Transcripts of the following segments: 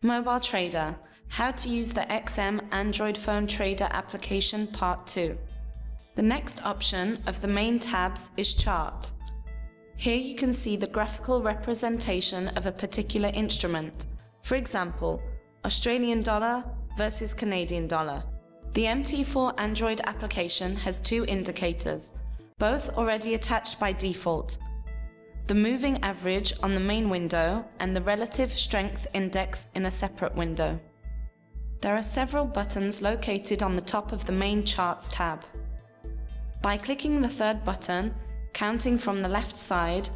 Mobile Trader, how to use the XM Android Phone Trader application Part 2. The next option of the main tabs is Chart. Here you can see the graphical representation of a particular instrument. For example, Australian dollar versus Canadian dollar. The MT4 Android application has two indicators, both already attached by default. The moving average on the main window and the relative strength index in a separate window. There are several buttons located on the top of the main Charts tab. By clicking the third button, counting from the left side,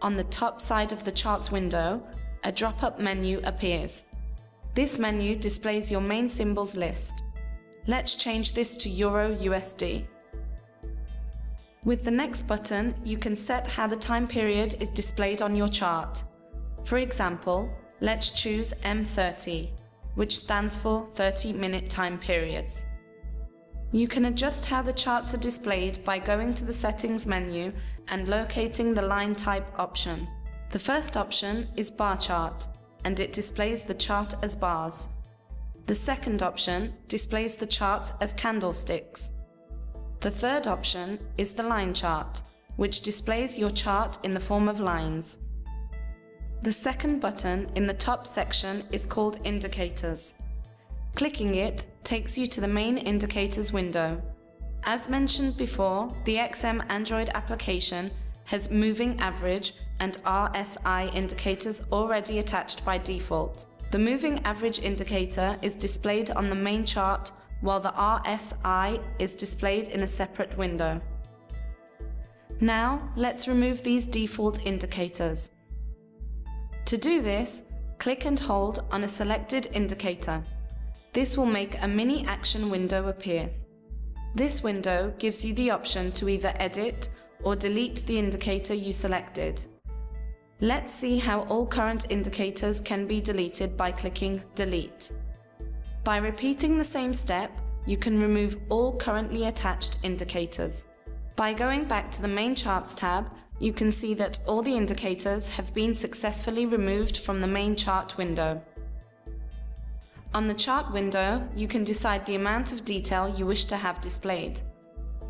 on the top side of the Charts window, a drop-up menu appears. This menu displays your main symbols list. Let's change this to Euro USD. With the next button, you can set how the time period is displayed on your chart. For example, let's choose M30, which stands for 30-minute time periods. You can adjust how the charts are displayed by going to the Settings menu and locating the line type option. The first option is Bar Chart, and it displays the chart as bars. The second option displays the charts as candlesticks. The third option is the line chart, which displays your chart in the form of lines. The second button in the top section is called Indicators. Clicking it takes you to the main Indicators window. As mentioned before, the XM Android application has moving average and RSI indicators already attached by default. The moving average indicator is displayed on the main chart, while the RSI is displayed in a separate window. Now, let's remove these default indicators. To do this, click and hold on a selected indicator. This will make a mini action window appear. This window gives you the option to either edit or delete the indicator you selected. Let's see how all current indicators can be deleted by clicking Delete. By repeating the same step, you can remove all currently attached indicators. By going back to the main Charts tab, you can see that all the indicators have been successfully removed from the main chart window. On the chart window, you can decide the amount of detail you wish to have displayed.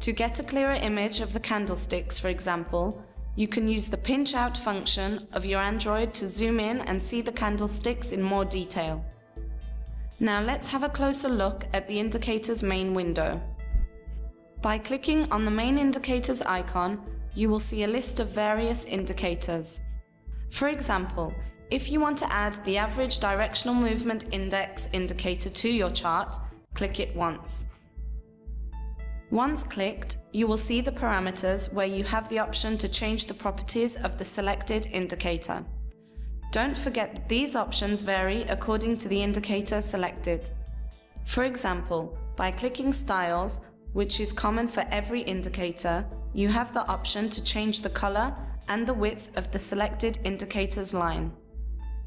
To get a clearer image of the candlesticks, for example, you can use the pinch out function of your Android to zoom in and see the candlesticks in more detail. Now let's have a closer look at the indicator's main window. By clicking on the main indicators icon, you will see a list of various indicators. For example, if you want to add the average directional movement index indicator to your chart, click it once. Once clicked, you will see the parameters where you have the option to change the properties of the selected indicator. Don't forget that these options vary according to the indicator selected. For example, by clicking Styles, which is common for every indicator, you have the option to change the color and the width of the selected indicator's line.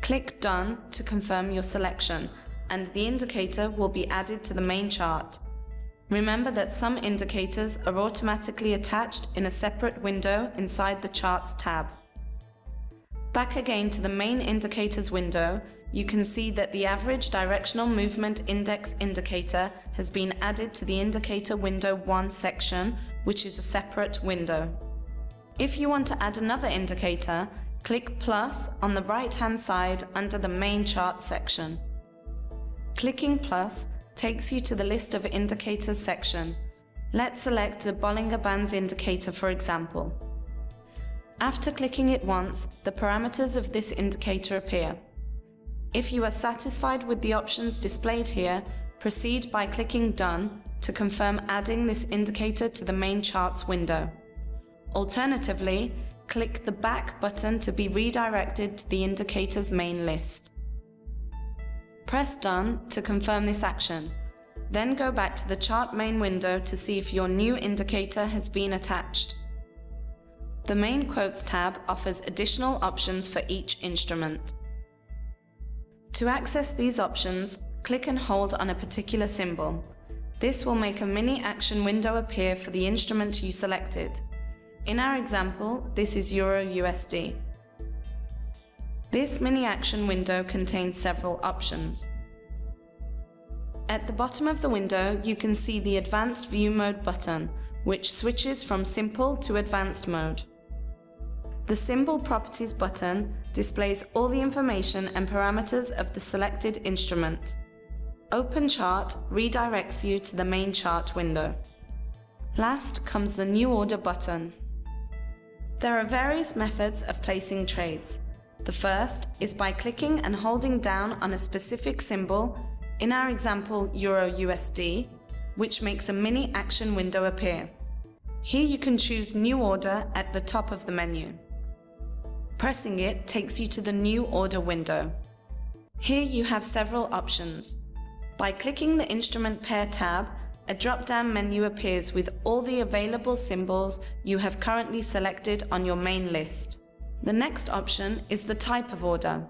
Click Done to confirm your selection, and the indicator will be added to the main chart. Remember that some indicators are automatically attached in a separate window inside the Charts tab. Back again to the main Indicators window, you can see that the average directional movement index indicator has been added to the Indicator Window 1 section, which is a separate window. If you want to add another indicator, click plus on the right-hand side under the main chart section. Clicking plus takes you to the list of indicators section. Let's select the Bollinger Bands indicator, for example. After clicking it once, the parameters of this indicator appear. If you are satisfied with the options displayed here, proceed by clicking Done to confirm adding this indicator to the main Charts window. Alternatively, click the Back button to be redirected to the indicator's main list. Press Done to confirm this action. Then go back to the chart main window to see if your new indicator has been attached. The main Quotes tab offers additional options for each instrument. To access these options, click and hold on a particular symbol. This will make a mini action window appear for the instrument you selected. In our example, this is Euro USD. This mini action window contains several options. At the bottom of the window, you can see the Advanced View Mode button, which switches from Simple to Advanced mode. The Symbol Properties button displays all the information and parameters of the selected instrument. Open Chart redirects you to the main chart window. Last comes the New Order button. There are various methods of placing trades. The first is by clicking and holding down on a specific symbol, in our example EUR/USD, which makes a mini action window appear. Here you can choose New Order at the top of the menu. Pressing it takes you to the New Order window. Here you have several options. By clicking the Instrument Pair tab, a drop-down menu appears with all the available symbols you have currently selected on your main list. The next option is the Type of Order.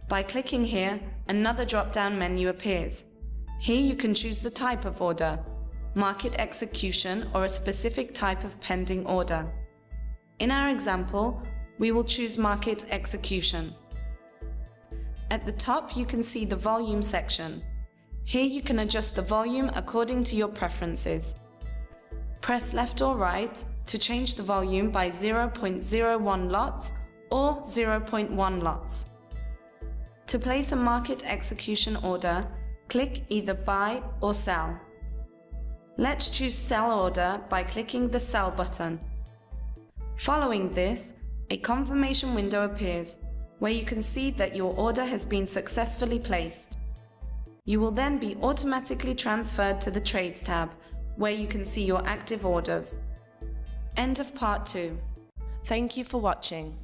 By clicking here, another drop-down menu appears. Here you can choose the type of order, market execution, or a specific type of pending order. In our example, we will choose market execution. At the top, you can see the volume section. Here you can adjust the volume according to your preferences. Press left or right to change the volume by 0.01 lots or 0.1 lots. To place a market execution order, click either Buy or Sell. Let's choose Sell Order by clicking the Sell button. Following this, a confirmation window appears, where you can see that your order has been successfully placed. You will then be automatically transferred to the Trades tab, where you can see your active orders. End of part 2. Thank you for watching.